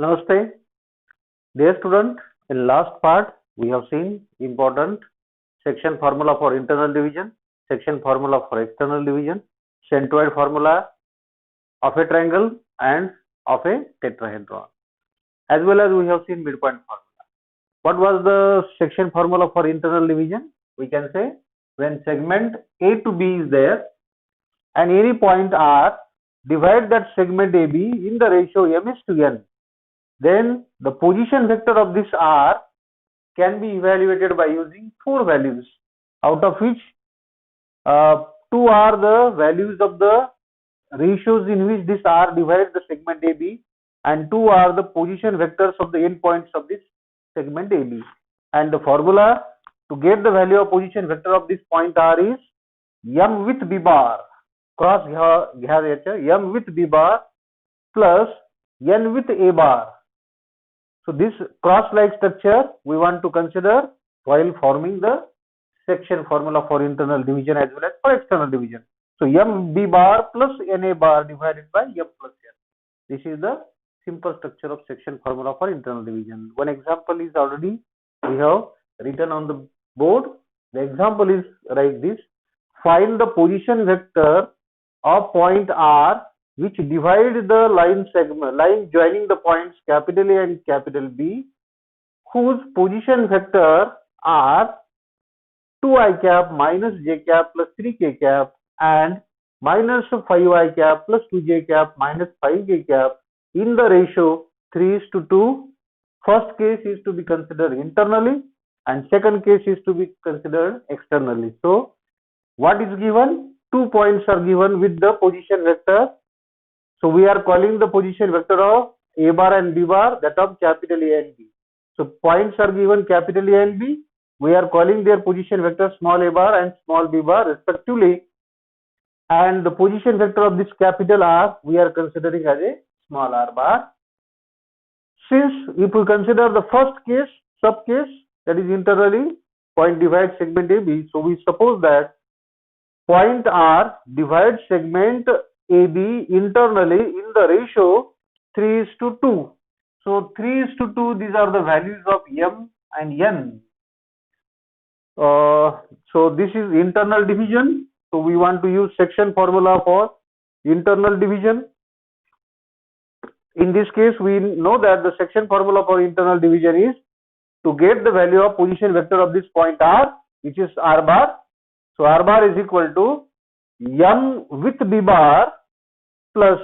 Namaste, dear student. In last part, we have seen important section formula for internal division, section formula for external division, centroid formula of a triangle and of a tetrahedron, as well as we have seen midpoint formula. What was the section formula for internal division? We can say when segment A to B is there and any point R, divide that segment AB in the ratio m is to n. Then the position vector of this R can be evaluated by using four values, out of which two are the values of the ratios in which this R divides the segment AB, and two are the position vectors of the endpoints of this segment AB. And the formula to get the value of position vector of this point R is m with b bar, cross m with b bar plus n with a bar. So this cross-like structure we want to consider while forming the section formula for internal division as well as for external division. So m b bar plus n a bar divided by m plus n. This is the simple structure of section formula for internal division. One example is already we have written on the board. The example is like this: find the position vector of point R which divide the line joining the points capital A and capital B, whose position vector are 2i cap minus j cap plus 3k cap and minus 5i cap plus 2j cap minus 5k cap in the ratio 3:2. First case is to be considered internally and second case is to be considered externally. So what is given? 2 points are given with the position vector. So we are calling the position vector of A bar and B bar that of capital A and B. So points are given capital A and B. We are calling their position vector small a bar and small b bar respectively. And the position vector of this capital R we are considering as a small r bar. Since if we consider the first case, sub case, that is internally, point divides segment AB. So we suppose that point R divides segment AB internally in the ratio 3:2. So 3:2, these are the values of m and n. So this is internal division. So we want to use section formula for internal division. In this case, we know that the section formula for internal division is to get the value of position vector of this point R, which is r bar. So r bar is equal to m with b bar plus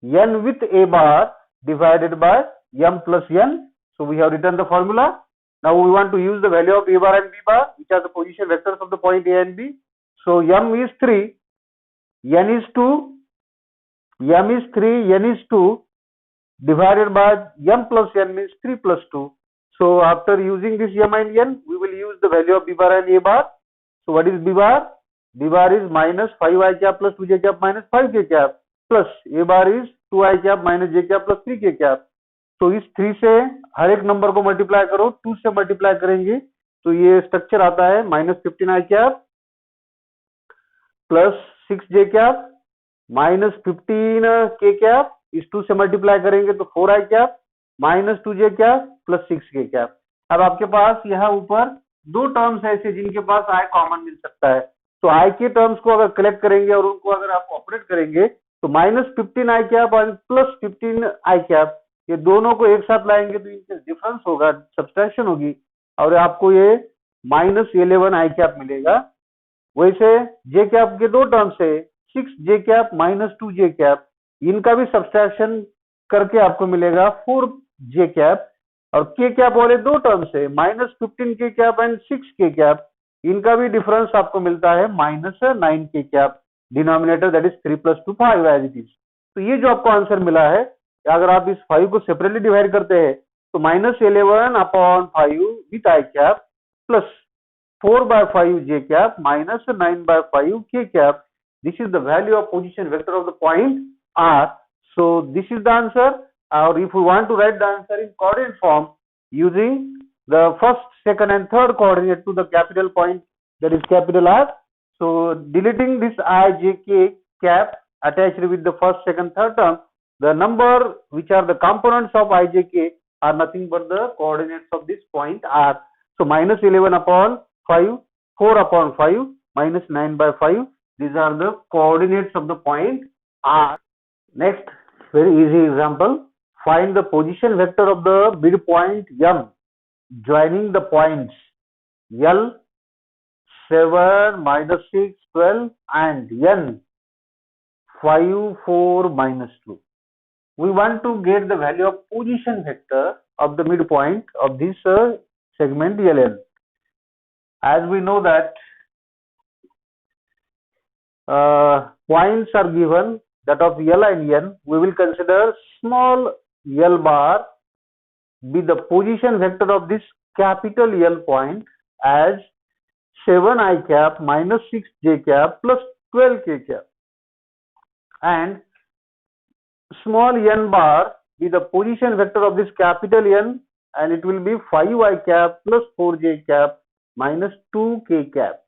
n with a bar divided by m plus n. So we have written the formula. Now we want to use the value of a bar and b bar, which are the position vectors of the point A and B. So m is 3, n is 2, m is 3, n is 2 divided by m plus n means 3 plus 2. So after using this m and n, we will use the value of b bar and a bar. So what is b bar? B bar is minus 5i cap plus 2j cap minus 5k cap plus a bar is 2i cap minus j cap plus 3k cap. तो इस 3 से हर एक number को multiply करो, 2 से multiply करेंगे तो ये स्ट्रक्चर आता है minus 15i cap plus 6j cap minus 15k cap. इस 2 से मल्टीप्लाई करेंगे तो 4i cap minus 2j cap plus 6k cap. अब आपके पास यहाँ ऊपर दो टर्म्स ऐसे जिनके पास i कॉमन मिल सकता है. तो i के टर्म्स को अगर कलेक्ट करेंगे और उनको अगर आप ऑपरेट करेंगे तो माइनस 15i कैप और प्लस 15i कैप, ये दोनों को एक साथ लाएंगे तो इनसे डिफरेंस होगा, सब्सट्रैक्शन होगी और आपको ये माइनस 11i कैप मिलेगा. वैसे जे कैप के दो टर्म्स है 6j cap minus 2j cap, इनका भी सब्सट्रैक्शन करके आपको मिलेगा 4j कैप. और के कैप वाले दो टर्म्स है minus 15k cap and 6k cap, इनका भी डिफरेंस आपको मिलता है minus 9k cap. Denominator that is 3 plus 2 5 as it is. तो ये जो आपको आंसर मिला है, अगर आप इस 5 को सेपरेटली डिवाइड करते हैं तो minus 11 upon 5 with I cap plus 4 by 5 j cap minus 9 by 5 k cap. This is the value of position vector of the point R. So this is the answer. Or if we want to write the answer in coordinate form using the first, second and third coordinate to the capital point, that is capital R. So deleting this I, J, K cap attached with the first, second, third term, The number which are the components of ijk are nothing but the coordinates of this point r. So minus 11 upon 5, 4 upon 5, minus 9 by 5. These are the coordinates of the point r. Next, very easy example. Find the position vector of the midpoint M joining the points L, 7, minus 6, 12 and N, 5, 4, minus 2. We want to get the value of position vector of the midpoint of this segment LN. As we know that points are given, that of L and N, we will consider small L bar be the position vector of this capital L point as 7 I cap minus 6 j cap plus 12 k cap, and small n bar be the position vector of this capital N, and it will be 5 I cap plus 4 j cap minus 2 k cap.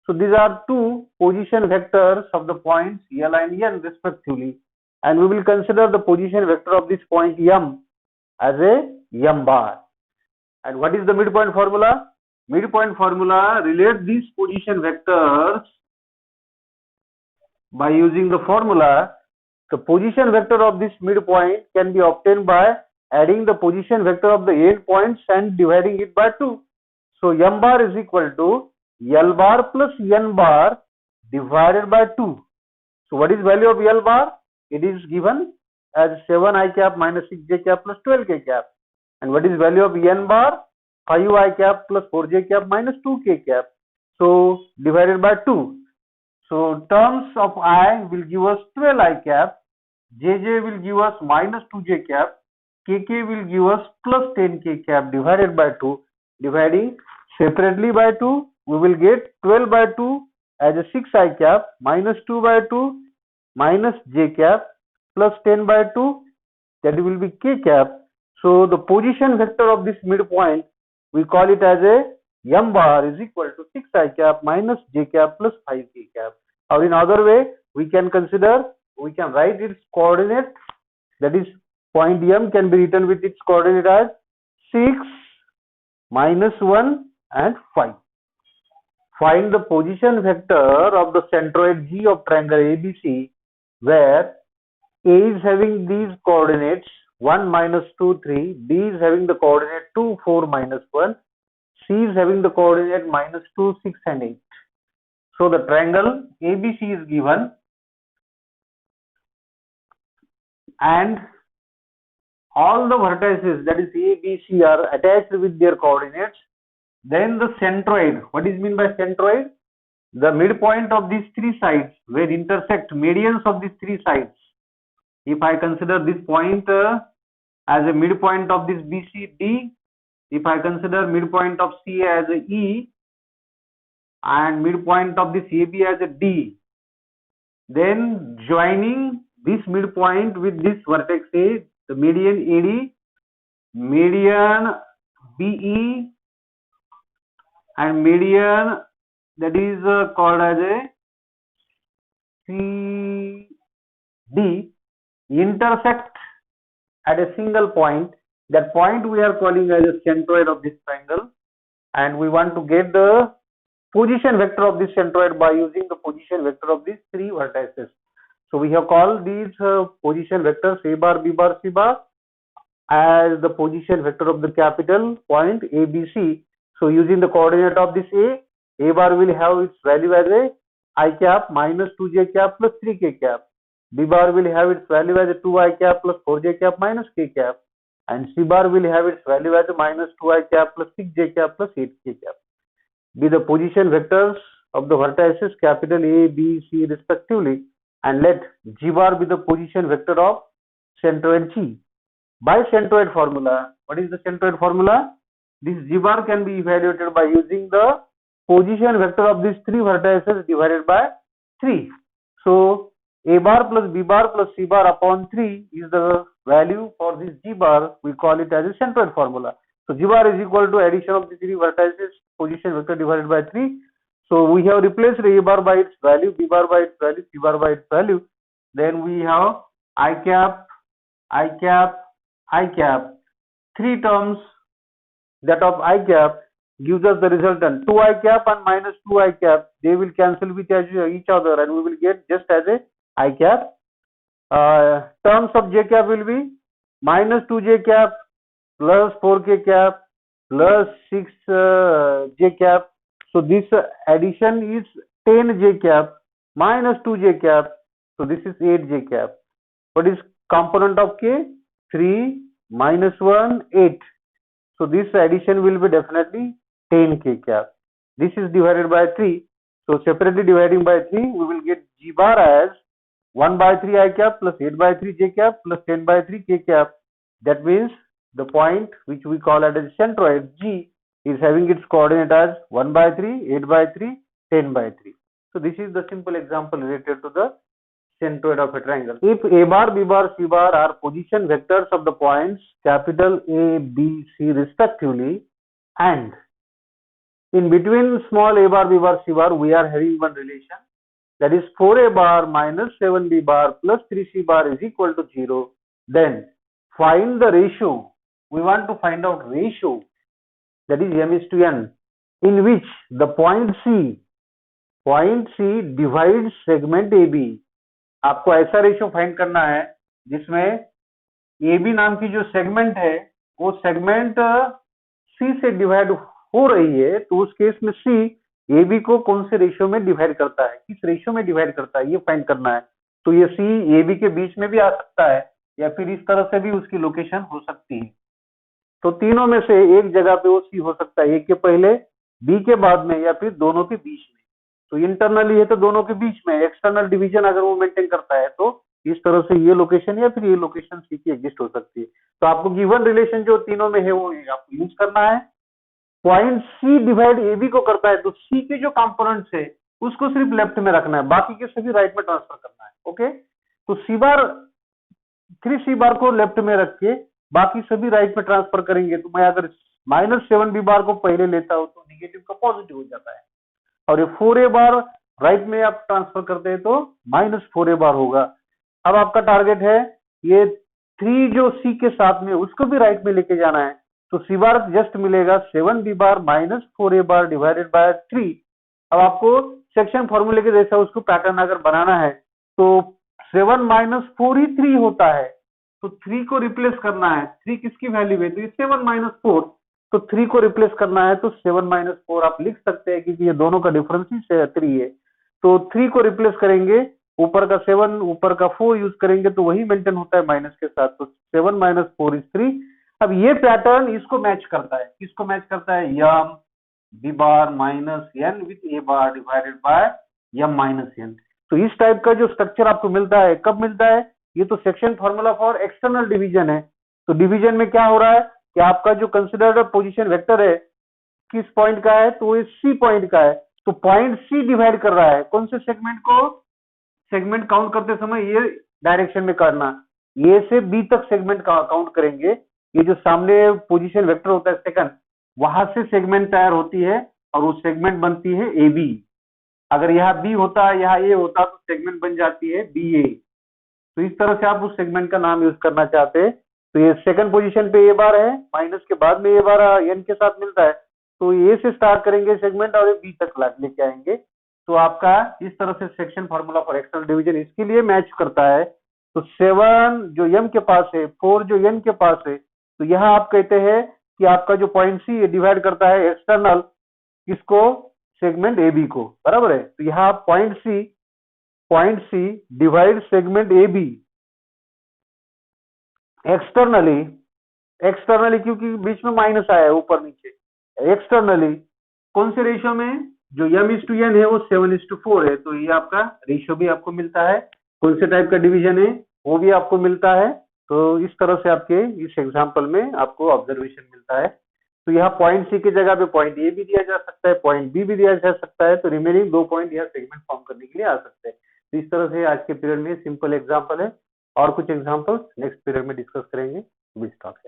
So these are two position vectors of the points L and N respectively, and we will consider the position vector of this point M as a M bar. And what is the midpoint formula? Midpoint formula relates these position vectors by using the formula. The position vector of this midpoint can be obtained by adding the position vector of the end points and dividing it by 2. So M bar is equal to L bar plus N bar divided by 2. So what is value of L bar? It is given as 7 I cap minus 6 j cap plus 12 k cap. And what is value of N bar? 5 I cap plus 4 j cap minus 2 k cap. So divided by 2. So terms of I will give us 12 I cap, JJ will give us minus 2 j cap, KK will give us plus 10 k cap divided by 2. Dividing separately by 2, we will get 12 by 2 as a 6 I cap minus 2 by 2 minus j cap plus 10 by 2, that will be k cap. So the position vector of this midpoint, we call it as a M bar is equal to 6 I cap minus j cap plus 5 k cap. Or in other way, we can write its coordinate, that is point M can be written with its coordinate as 6, minus 1 and 5. Find the position vector of the centroid G of triangle ABC, where A is having these coordinates 1, minus 2, 3, B is having the coordinate 2, 4, minus 1, C is having the coordinate minus 2, 6 and 8. So the triangle ABC is given, and all the vertices, that is A, B, C, are attached with their coordinates. Then the centroid, what is meant by centroid? The midpoint of these three sides where intersect medians of these three sides. If I consider this point as a midpoint of this BCD, if I consider midpoint of C as a E and midpoint of this AB as a D, then joining this midpoint with this vertex A, the median AD, median BE and median that is called as a CD intersect at a single point. That point we are calling as a centroid of this triangle, and we want to get the position vector of this centroid by using the position vector of these three vertices. So we have called these position vectors A bar, B bar, C bar as the position vector of the capital point ABC. So using the coordinate of this A bar will have its value as a I cap minus 2j cap plus 3k cap. B bar will have its value as a 2I cap plus 4j cap minus k cap. And C bar will have its value as a minus 2I cap plus 6j cap plus 8k cap. Be the position vectors of the vertices capital A, B, C respectively, and let G bar be the position vector of centroid G. By centroid formula, what is the centroid formula? This G bar can be evaluated by using the position vector of these three vertices divided by 3. So A bar plus B bar plus C bar upon 3 is the value for this G bar. We call it as a centroid formula. So G bar is equal to addition of the three vertices position vector divided by 3. So we have replaced A bar by its value, B bar by its value, C bar by its value. Then we have I cap I cap, three terms that of I cap gives us the resultant 2 I cap and minus 2 I cap. They will cancel with each other and we will get just as a I cap. Terms of J cap will be minus 2J cap plus 4K cap plus 6J cap. So this addition is 10J cap minus 2J cap. So this is 8J cap. What is component of K? 3 minus 1, 8. So this addition will be definitely 10K cap. This is divided by 3. So separately dividing by 3, we will get G bar as 1 by 3 I cap plus 8 by 3 J cap plus 10 by 3 K cap. That means the point which we call as centroid G is having its coordinate as 1 by 3, 8 by 3, 10 by 3. So this is the simple example related to the centroid of a triangle. If A bar, B bar, C bar are position vectors of the points capital A, B, C respectively, and in between small a bar, B bar, C bar we are having one relation, that is 4A bar minus 7B bar plus 3C bar is equal to 0, then find the ratio. We want to find out ratio, that is M is to N, in which the point C divides segment AB. आपको ऐसा ratio find करना है जिसमें AB नाम की जो segment है वो सेगमेंट C से डिवाइड हो रही है, तो उस केस में C AB को कौन से रेशियो में डिवाइड करता है, किस रेशियो में डिवाइड करता है, ये फाइंड करना है. तो ये C AB के बीच में भी आ सकता है या फिर इस तरह से भी उसकी लोकेशन हो सकती है. तो तीनों में से एक जगह पे वो C हो सकता है, एक के पहले, B के बाद में, या फिर दोनों के बीच में. तो इंटरनली है तो दोनों के बीच में, एक्सटर्नल डिवीजन अगर वो मेंटेन करता है तो इस तरह से ये लोकेशन या फिर ये लोकेशन C की एग्जिस्ट हो सकती है. तो आपको गिवन रिलेशन जो तीनों में है वो आपको यूज करना है. पॉइंट C डिवाइड AB को करता है तो C के जो कंपोनेंट्स है उसको सिर्फ लेफ्ट में रखना है, बाकी के सभी राइट में ट्रांसफर करना है. ओके, तो C बार 3C बार को लेफ्ट में रख के बाकी सभी राइट में ट्रांसफर करेंगे. तो मैं अगर माइनस 7B बार को पहले लेता हूं तो निगेटिव का पॉजिटिव हो जाता है, और ये 4A बार राइट में आप ट्रांसफर करते हैं तो माइनस 4A बार होगा. अब आपका टारगेट है ये 3 जो C के साथ में उसको भी राइट में लेके जाना है. तो C बार जस्ट मिलेगा 7B बार माइनस 4A बार डिवाइडेड बाय 3. अब आपको सेक्शन फॉर्मूले के जैसा उसको पैटर्न अगर बनाना है तो 7 माइनस 4 ही 3 होता है, तो 3 को रिप्लेस करना है. 3 किसकी वैल्यू है, तो ये 7 माइनस 4, तो 3 को रिप्लेस करना है तो 7 माइनस 4 आप लिख सकते हैं क्योंकि ये दोनों का डिफरेंस ही 3 है. तो 3 को रिप्लेस करेंगे, ऊपर का 7 ऊपर का 4 यूज करेंगे तो वही मेंटेन होता है माइनस के साथ. तो 7 माइनस 4 इज 3. अब ये पैटर्न इसको मैच करता है, किसको मैच करता है, m b bar minus n with a bar divided by m minus n. तो इस टाइप का जो स्ट्रक्चर आपको मिलता है, कब मिलता है, ये तो section formula for external division है. तो डिवीजन में क्या हो रहा है कि आपका जो कंसिडर्ड पोजीशन वेक्टर है किस पॉइंट का है, तो ये सी पॉइंट का है. तो पॉइंट सी डिवाइड कर रहा है कौन से सेगमेंट को, सेगमेंट काउंट करते समय ये डायरेक्शन में करना, ए से बी तक सेगमेंट काउंट करेंगे. ये जो सामने पोजीशन वेक्टर होता है सेकंड, वहां से सेगमेंट तैयार होती है और वो सेगमेंट बनती है ए बी. अगर यहाँ बी होता है यहाँ ए होता तो सेगमेंट बन जाती है बी ए. तो इस तरह से आप उस सेगमेंट का नाम यूज करना चाहते हैं. तो ये सेकंड पोजीशन पे ए बार है, माइनस के बाद में ए बार एन के साथ मिलता है, तो ए से स्टार्ट करेंगे सेगमेंट और बी तक लेके आएंगे. तो आपका इस तरह से section formula for external division इसके लिए मैच करता है. तो 7 जो एम के पास है, 4 जो एन के पास है, तो यहाँ आप कहते हैं कि आपका जो पॉइंट सी डिवाइड करता है एक्सटर्नल किसको, सेगमेंट ए बी को, बराबर है. तो यहाँ point C divide segment A B externally क्योंकि बीच में माइनस आया है ऊपर नीचे, एक्सटर्नली कौन से रेशियो में, जो m इज टू एन है वो 7:4 है. तो ये आपका रेशियो भी आपको मिलता है. कौन से टाइप का डिवीजन है वो भी आपको मिलता है. तो इस तरह से आपके इस एग्जांपल में आपको ऑब्जर्वेशन मिलता है. तो यहाँ पॉइंट सी की जगह पे पॉइंट ए भी दिया जा सकता है, पॉइंट बी भी दिया जा सकता है. तो रिमेनिंग 2 पॉइंट यहाँ सेगमेंट फॉर्म करने के लिए आ सकते हैं. तो इस तरह से आज के पीरियड में सिंपल एग्जाम्पल है, और कुछ एग्जाम्पल्स नेक्स्ट पीरियड में डिस्कस करेंगे. Will stop here.